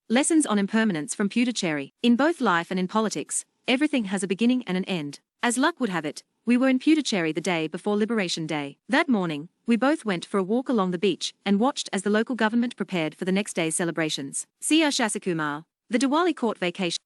Lessons on Impermanence from Puducherry. In both life and in politics, everything has a beginning and an end. As luck would have it, we were in Puducherry the day before Liberation Day. That morning, we both went for a walk along the beach and watched as the local government prepared for the next day's celebrations. C.R. Shasakumar. The Diwali court vacations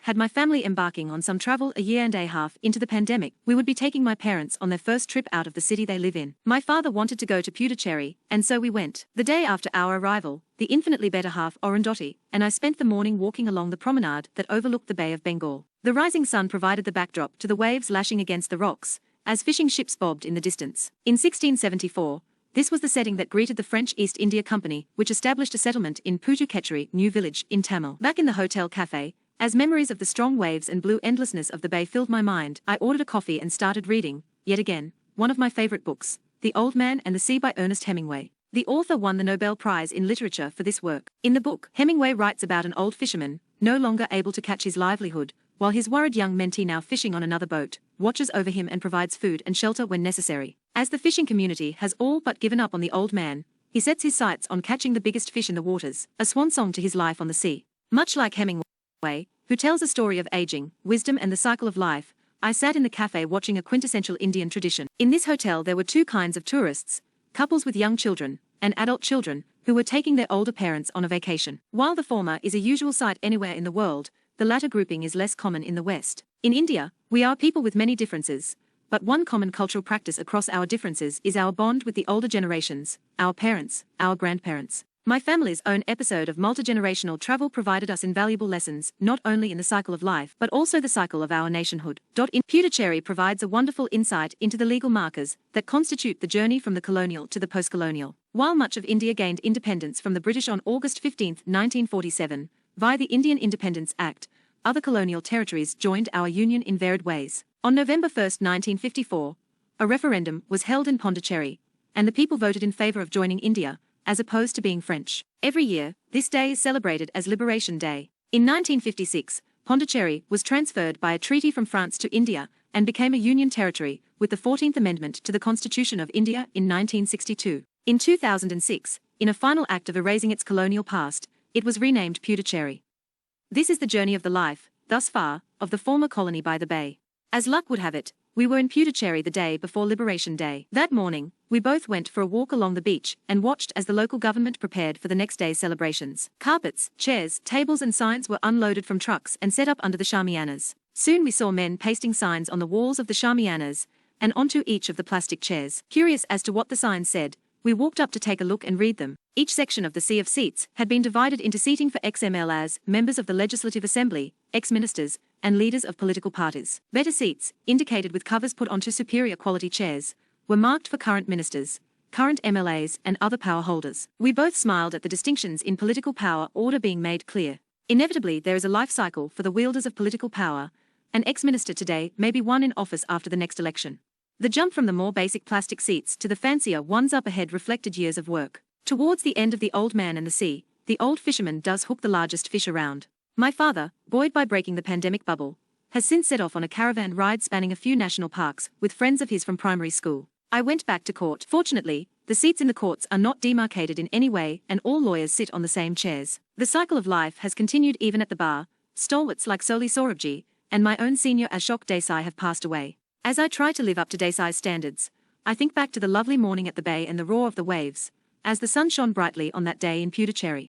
had my family embarking on some travel a year and a half into the pandemic. We would be taking my parents on their first trip out of the city they live in. My father wanted to go to Puducherry, and so we went. The day after our arrival, the infinitely better half Arundhati and I spent the morning walking along the promenade that overlooked the Bay of Bengal. The rising sun provided the backdrop to the waves lashing against the rocks, as fishing ships bobbed in the distance. In 1674, this was the setting that greeted the French East India Company, which established a settlement in Puducherry, New Village, in Tamil. Back in the hotel cafe, as memories of the strong waves and blue endlessness of the bay filled my mind, I ordered a coffee and started reading, yet again, one of my favorite books, The Old Man and the Sea by Ernest Hemingway. The author won the Nobel Prize in Literature for this work. In the book, Hemingway writes about an old fisherman, no longer able to catch his livelihood, while his worried young mentee, now fishing on another boat, watches over him and provides food and shelter when necessary. As the fishing community has all but given up on the old man, he sets his sights on catching the biggest fish in the waters, a swan song to his life on the sea. Much like Hemingway, who tells a story of aging, wisdom and the cycle of life, I sat in the cafe watching a quintessential Indian tradition. In this hotel there were two kinds of tourists, couples with young children, and adult children, who were taking their older parents on a vacation. While the former is a usual sight anywhere in the world, the latter grouping is less common in the West. In India, we are people with many differences, but one common cultural practice across our differences is our bond with the older generations, our parents, our grandparents. My family's own episode of multi-generational travel provided us invaluable lessons, not only in the cycle of life, but also the cycle of our nationhood. In Puducherry provides a wonderful insight into the legal markers that constitute the journey from the colonial to the post-colonial. While much of India gained independence from the British on August 15, 1947, via the Indian Independence Act, other colonial territories joined our union in varied ways. On November 1, 1954, a referendum was held in Pondicherry, and the people voted in favour of joining India, as opposed to being French. Every year, this day is celebrated as Liberation Day. In 1956, Pondicherry was transferred by a treaty from France to India and became a union territory, with the 14th Amendment to the Constitution of India in 1962. In 2006, in a final act of erasing its colonial past, it was renamed Puducherry. This is the journey of the life, thus far, of the former colony by the bay. As luck would have it, we were in Puducherry the day before Liberation Day. That morning, we both went for a walk along the beach and watched as the local government prepared for the next day's celebrations. Carpets, chairs, tables and signs were unloaded from trucks and set up under the shamianas. Soon we saw men pasting signs on the walls of the shamianas and onto each of the plastic chairs. Curious as to what the signs said, we walked up to take a look and read them. Each section of the sea of seats had been divided into seating for ex-MLAs, members of the Legislative Assembly, ex-ministers, and leaders of political parties. Better seats, indicated with covers put onto superior quality chairs, were marked for current ministers, current MLAs, and other power holders. We both smiled at the distinctions in political power order being made clear. Inevitably, there is a life cycle for the wielders of political power. An ex-minister today may be one in office after the next election. The jump from the more basic plastic seats to the fancier ones up ahead reflected years of work. Towards the end of The Old Man and the Sea, the old fisherman does hook the largest fish around. My father, buoyed by breaking the pandemic bubble, has since set off on a caravan ride spanning a few national parks with friends of his from primary school. I went back to court. Fortunately, the seats in the courts are not demarcated in any way and all lawyers sit on the same chairs. The cycle of life has continued even at the bar. Stalwarts like Soli Sorabji and my own senior Ashok Desai have passed away. As I try to live up to Desai's standards, I think back to the lovely morning at the bay and the roar of the waves, as the sun shone brightly on that day in Puducherry.